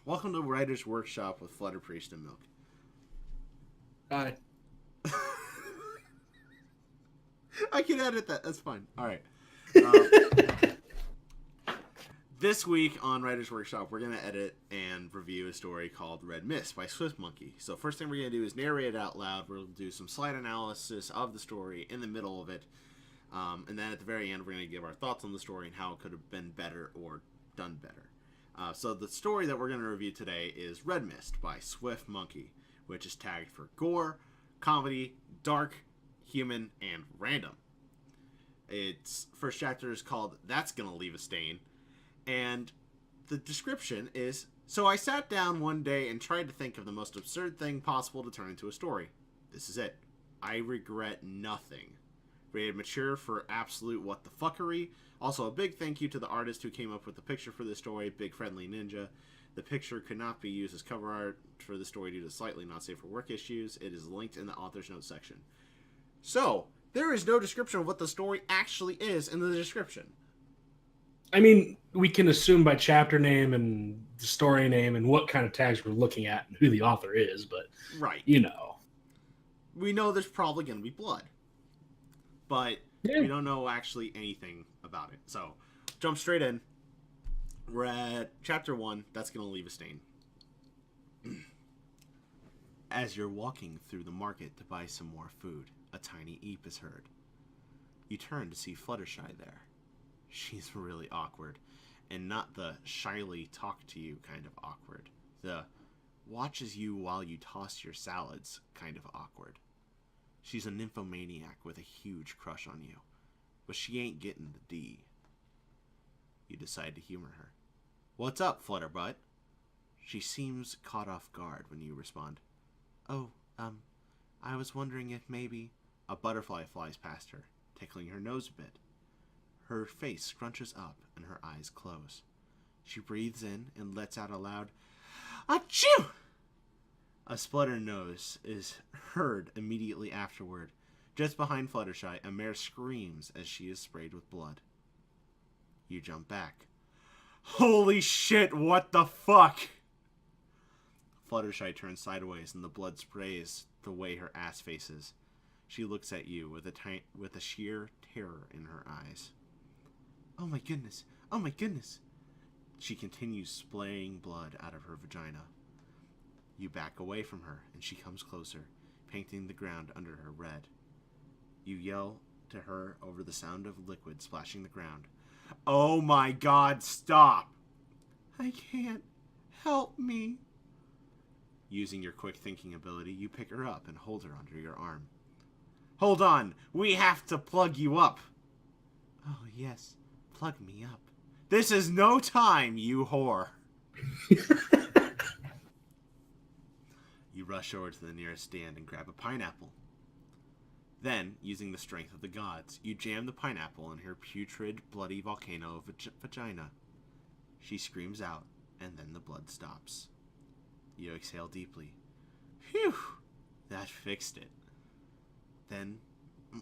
Welcome to Writer's Workshop with Flutter Priest and Milk. Hi. I can edit that. That's fine. All right. Um, this week on Writer's Workshop, we're going to edit and review a story called Red Mist by Swift Monkey. So first thing we're going to do is narrate it out loud. We'll do some slight analysis of the story in the middle of it. And then at the very end, we're going to give our thoughts on the story and how it could have been better or done better. So the story that we're going to review today is Red Mist by Swift Monkey, which is tagged for gore, comedy, dark, human, and random. Its first chapter is called That's Gonna Leave a Stain, and the description is, so I sat down one day and tried to think of the most absurd thing possible to turn into a story. This is it. I regret nothing. Rated mature for absolute what the fuckery. Also, a big thank you to the artist who came up with the picture for this story, Big Friendly Ninja. The picture could not be used as cover art for the story due to slightly not safe for work issues. It is linked in the author's notes section. So, there is no description of what the story actually is in the description. I mean, we can assume by chapter name and the story name and what kind of tags we're looking at and who the author is, but, Right. you know. We know there's probably going to be blood. But we don't know actually anything about it. So, jump straight in. We're at chapter 1. That's going to leave a stain. As you're walking through the market to buy some more food, a tiny eep is heard. You turn to see Fluttershy there. She's really awkward, and not the shyly talk to you kind of awkward. The watches you while you toss your salads kind of awkward. She's a nymphomaniac with a huge crush on you, but she ain't getting the D. You decide to humor her. What's up, Flutterbutt? She seems caught off guard when you respond. Oh, I was wondering if maybe... A butterfly flies past her, tickling her nose a bit. Her face scrunches up and her eyes close. She breathes in and lets out a loud, Achoo! A splutter nose is heard immediately afterward. Just behind Fluttershy, a mare screams as she is sprayed with blood. You jump back. Holy shit, what the fuck? Fluttershy turns sideways and the blood sprays the way her ass faces. She looks at you with a sheer terror in her eyes. Oh my goodness, oh my goodness. She continues splaying blood out of her vagina. You back away from her, and she comes closer, painting the ground under her red. You yell to her over the sound of liquid splashing the ground. Oh my god, stop! I can't. Help me. Using your quick thinking ability, you pick her up and hold her under your arm. Hold on, we have to plug you up. Oh yes, plug me up. This is no time, you whore. You rush over to the nearest stand and grab a pineapple. Then, using the strength of the gods, you jam the pineapple in her putrid, bloody volcano of vagina. She screams out, and then the blood stops. You exhale deeply. Phew! That fixed it. Then,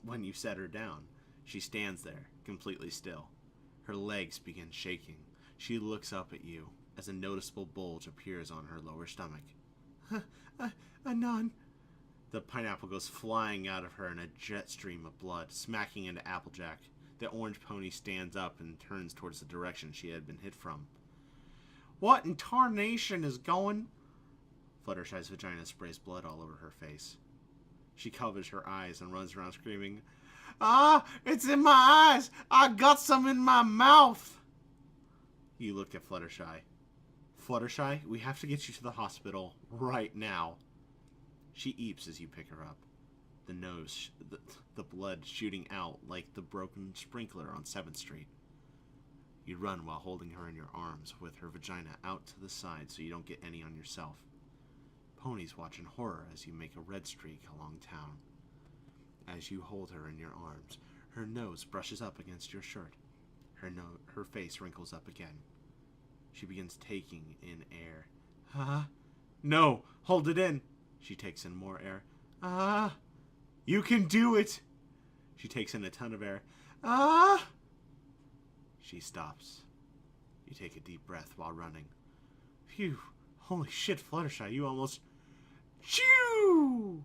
when you set her down, she stands there, completely still. Her legs begin shaking. She looks up at you as a noticeable bulge appears on her lower stomach. Anon. The pineapple goes flying out of her in a jet stream of blood, smacking into Applejack. The orange pony stands up and turns towards the direction she had been hit from. What in tarnation is going? Fluttershy's vagina sprays blood all over her face. She covers her eyes and runs around screaming, Ah, it's in my eyes! I got some in my mouth! You look at Fluttershy. Fluttershy, we have to get you to the hospital right now. She eeps as you pick her up. The nose, the blood shooting out like the broken sprinkler on 7th Street. You run while holding her in your arms with her vagina out to the side so you don't get any on yourself. Ponies watch in horror as you make a red streak along town. As you hold her in your arms, her nose brushes up against your shirt. Her face wrinkles up again. She begins taking in air. Ah, no, hold it in. She takes in more air. Ah, you can do it. She takes in a ton of air. Ah. She stops. You take a deep breath while running. Phew, Holy shit, Fluttershy, you almost... Chew!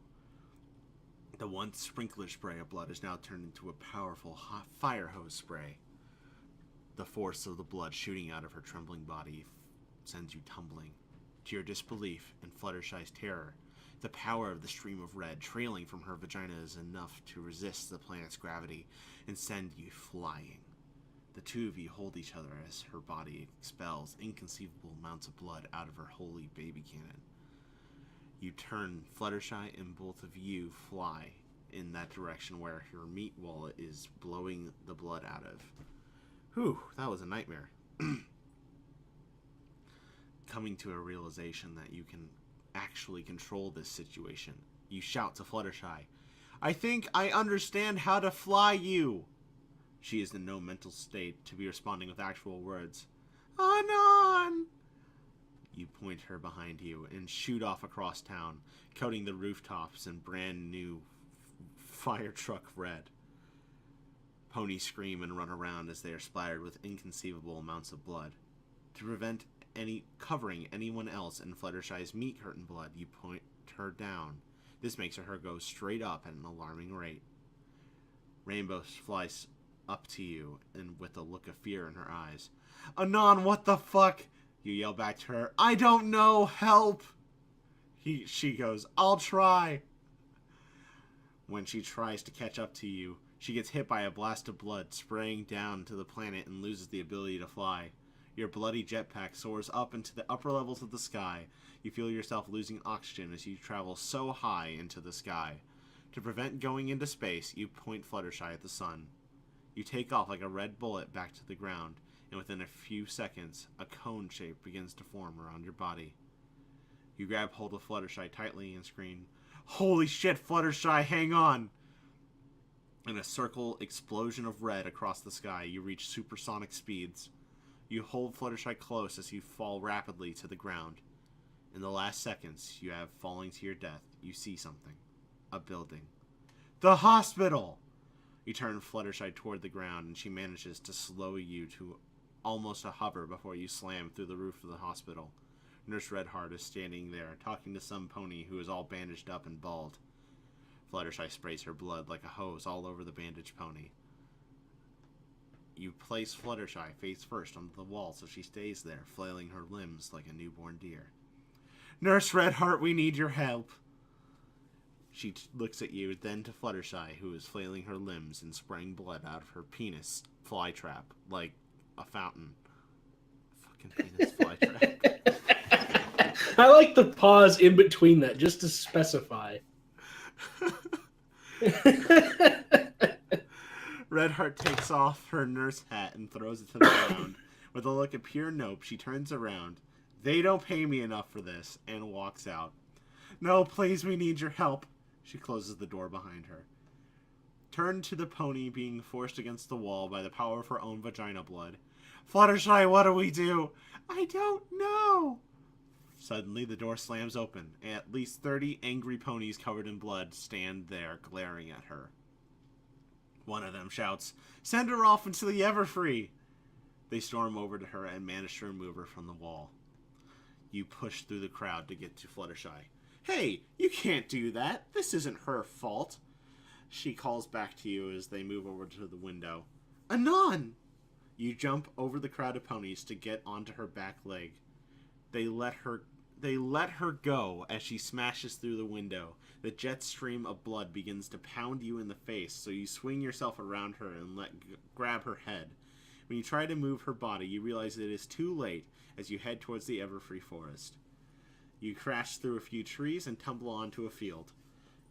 The once sprinkler spray of blood is now turned into a powerful hot fire hose spray. The force of the blood shooting out of her trembling body sends you tumbling. To your disbelief and Fluttershy's terror, the power of the stream of red trailing from her vagina is enough to resist the planet's gravity and send you flying. The two of you hold each other as her body expels inconceivable amounts of blood out of her holy baby cannon. You turn Fluttershy and both of you fly in that direction where her meat wallet is blowing the blood out of. Whew, that was a nightmare. Coming to a realization that you can actually control this situation, you shout to Fluttershy, I think I understand how to fly you. She is in no mental state to be responding with actual words. Anon! You point her behind you and shoot off across town, coating the rooftops in brand new fire truck red. Ponies scream and run around as they are splattered with inconceivable amounts of blood. To prevent covering anyone else in Fluttershy's meat curtain blood, you point her down. This makes her go straight up at an alarming rate. Rainbow flies up to you, and with a look of fear in her eyes. Anon, what the fuck? You yell back to her, I don't know, help! She goes, I'll try. When she tries to catch up to you, she gets hit by a blast of blood spraying down to the planet and loses the ability to fly. Your bloody jetpack soars up into the upper levels of the sky. You feel yourself losing oxygen as you travel so high into the sky. To prevent going into space, you point Fluttershy at the sun. You take off like a red bullet back to the ground, and within a few seconds, a cone shape begins to form around your body. You grab hold of Fluttershy tightly and scream, Holy shit, Fluttershy, hang on! In a circle explosion of red across the sky, you reach supersonic speeds. You hold Fluttershy close as you fall rapidly to the ground. In the last seconds you have falling to your death, you see something. A building. The hospital! You turn Fluttershy toward the ground, and she manages to slow you to almost a hover before you slam through the roof of the hospital. Nurse Redheart is standing there, talking to some pony who is all bandaged up and bald. Fluttershy sprays her blood like a hose all over the bandaged pony. You place Fluttershy face first onto the wall so she stays there, flailing her limbs like a newborn deer. Nurse Redheart, we need your help. She looks at you, then to Fluttershy, who is flailing her limbs and spraying blood out of her penis flytrap like a fountain. Fucking penis flytrap. I like the pause in between that, just to specify. Redheart takes off her nurse hat and throws it to the ground. With a look of pure nope, she turns around. They don't pay me enough for this, and walks out. No, please, we need your help. She closes the door behind her. Turned to the pony being forced against the wall by the power of her own vagina blood. Fluttershy, what do we do? I don't know. Suddenly, the door slams open, and at least 30 angry ponies covered in blood stand there, glaring at her. One of them shouts, Send her off into the Everfree! They storm over to her and manage to remove her from the wall. You push through the crowd to get to Fluttershy. Hey, you can't do that. This isn't her fault. She calls back to you as they move over to the window. Anon! You jump over the crowd of ponies to get onto her back leg. They let her go as she smashes through the window. The jet stream of blood begins to pound you in the face, so you swing yourself around her and grab her head. When you try to move her body, you realize it is too late as you head towards the Everfree Forest. You crash through a few trees and tumble onto a field.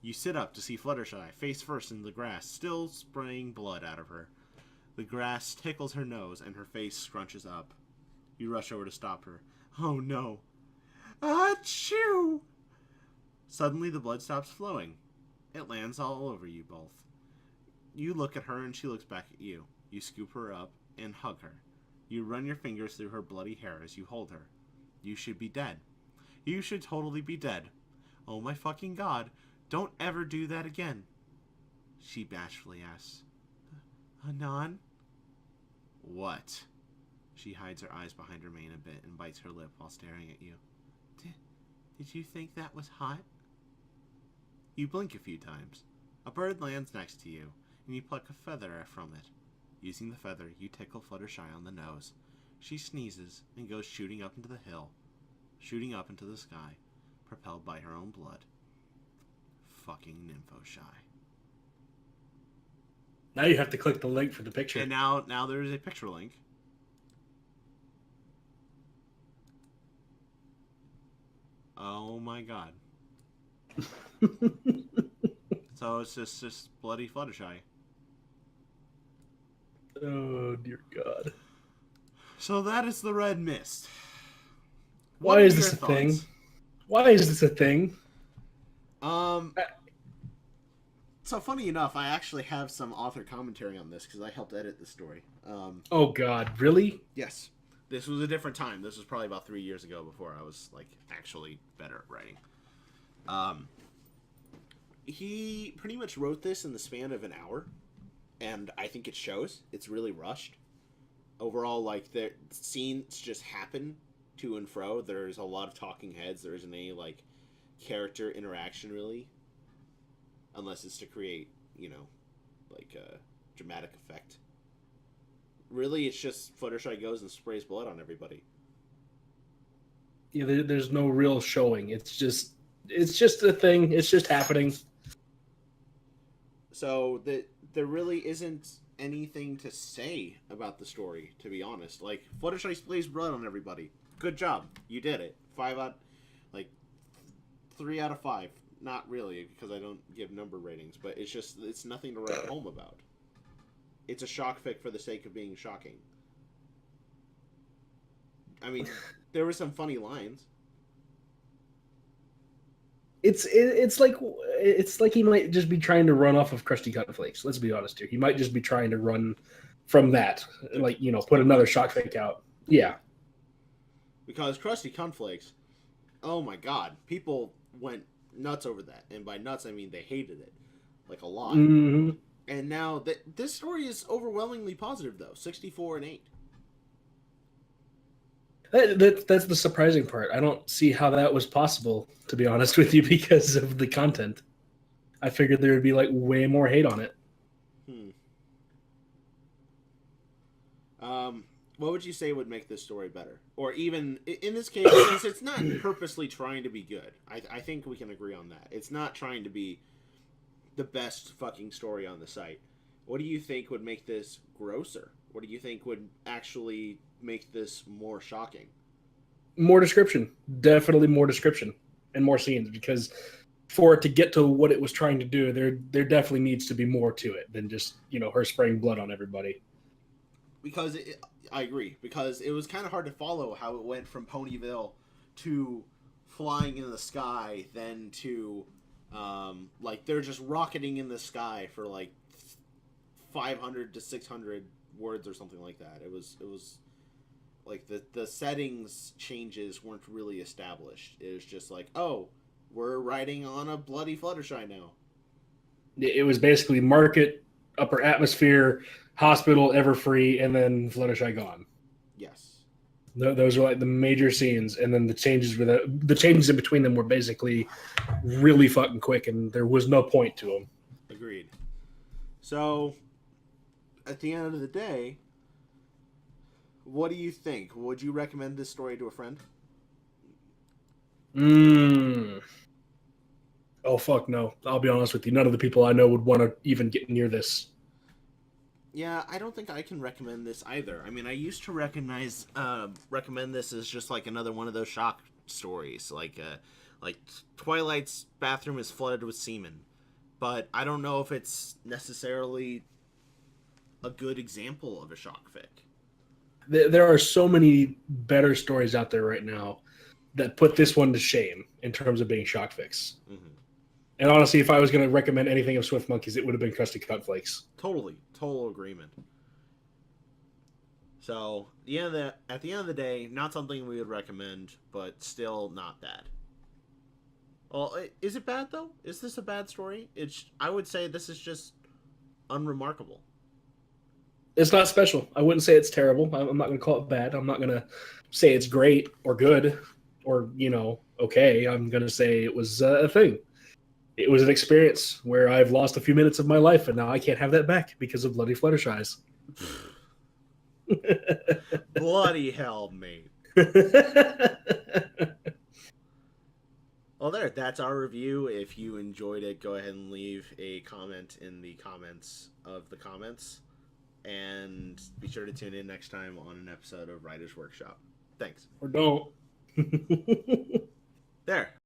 You sit up to see Fluttershy, face first in the grass, still spraying blood out of her. The grass tickles her nose and her face scrunches up. You rush over to stop her. Oh no. Achoo! Suddenly the blood stops flowing. It lands all over you both. You look at her and she looks back at you. You scoop her up and hug her. You run your fingers through her bloody hair as you hold her. You should be dead. You should totally be dead. Oh my fucking god, don't ever do that again. She bashfully asks. Anon? What? She hides her eyes behind her mane a bit and bites her lip while staring at you. Did you think that was hot? You blink a few times. A bird lands next to you, and you pluck a feather from it. Using the feather, you tickle Fluttershy on the nose. She sneezes and goes shooting up into the hill, shooting up into the sky, propelled by her own blood. Fucking Nymphoshy. Now you have to click the link for the picture. And now there is a picture link. Oh my god. So it's just bloody Fluttershy. Oh dear God. So that is the Red Mist. Why is this a thing? Why is this a thing? So funny enough, I actually have some author commentary on this because I helped edit the story. Oh God, really? Yes. This was a different time. This was probably about 3 years ago before I was like actually better at writing. He pretty much wrote this in the span of an hour, and I think it shows. It's really rushed. Overall, like, the scenes just happen to and fro. There's a lot of talking heads. There isn't any, like, character interaction, really. Unless it's to create, you know, like, a dramatic effect. Really, it's just Fluttershy goes and sprays blood on everybody. Yeah, there's no real showing. It's just a thing. It's just happening. So there really isn't anything to say about the story, to be honest. Like, Fluttershy sprays blood on everybody. Good job. You did it. 3 out of 5. Not really, because I don't give number ratings, but it's nothing to write home about. It's a shock fic for the sake of being shocking. I mean, there were some funny lines. It's like he might just be trying to run off of Krusty Cutflakes. Let's be honest here. He might just be trying to run from that, like, you know, put another shock fake out. Yeah. Because Krusty Cutflakes, oh my god, people went nuts over that, and by nuts I mean they hated it, like, a lot. Mm-hmm. And now this story is overwhelmingly positive, though, 64 and 8. That's the surprising part. I don't see how that was possible, to be honest with you, because of the content. I figured there would be, like, way more hate on it. What would you say would make this story better? Or even, in this case, since it's not purposely trying to be good, I think we can agree on that. It's not trying to be the best fucking story on the site. What do you think would make this grosser? What do you think would actually make this more shocking? More description. Definitely more description. And more scenes, because for it to get to what it was trying to do, there definitely needs to be more to it than just, you know, her spraying blood on everybody. Because I agree, because it was kind of hard to follow how it went from Ponyville to flying in the sky, then to like, they're just rocketing in the sky for like 500 to 600 words or something like that. It was like the settings changes weren't really established. It was just like, oh, we're riding on a bloody Fluttershy now. It was basically market, upper atmosphere, hospital, Everfree, and then Fluttershy gone. Yes. Those were like the major scenes, and then the changes in between them were basically really fucking quick, and there was no point to them. Agreed. So, at the end of the day, what do you think? Would you recommend this story to a friend? Oh, fuck no. I'll be honest with you. None of the people I know would want to even get near this. Yeah, I don't think I can recommend this either. I mean, I used to recommend this as just like another one of those shock stories, like Twilight's bathroom is flooded with semen. But I don't know if it's necessarily a good example of a shock fic. There are so many better stories out there right now that put this one to shame in terms of being shock fics. Mm-hmm. And honestly, if I was going to recommend anything of Swift Monkeys, it would have been Krusty Cutflakes. Totally. Total agreement. So, at the end of the day, not something we would recommend, but still not bad. Well, is it bad, though? Is this a bad story? I would say this is just unremarkable. It's not special. I wouldn't say it's terrible. I'm not going to call it bad. I'm not going to say it's great or good or, you know, okay. I'm going to say it was a thing. It was an experience where I've lost a few minutes of my life, and now I can't have that back because of bloody Fluttershy's. Bloody hell, mate. Well, that's our review. If you enjoyed it, go ahead and leave a comment in the comments of the comments. And be sure to tune in next time on an episode of Writer's Workshop. Thanks. Or don't. There.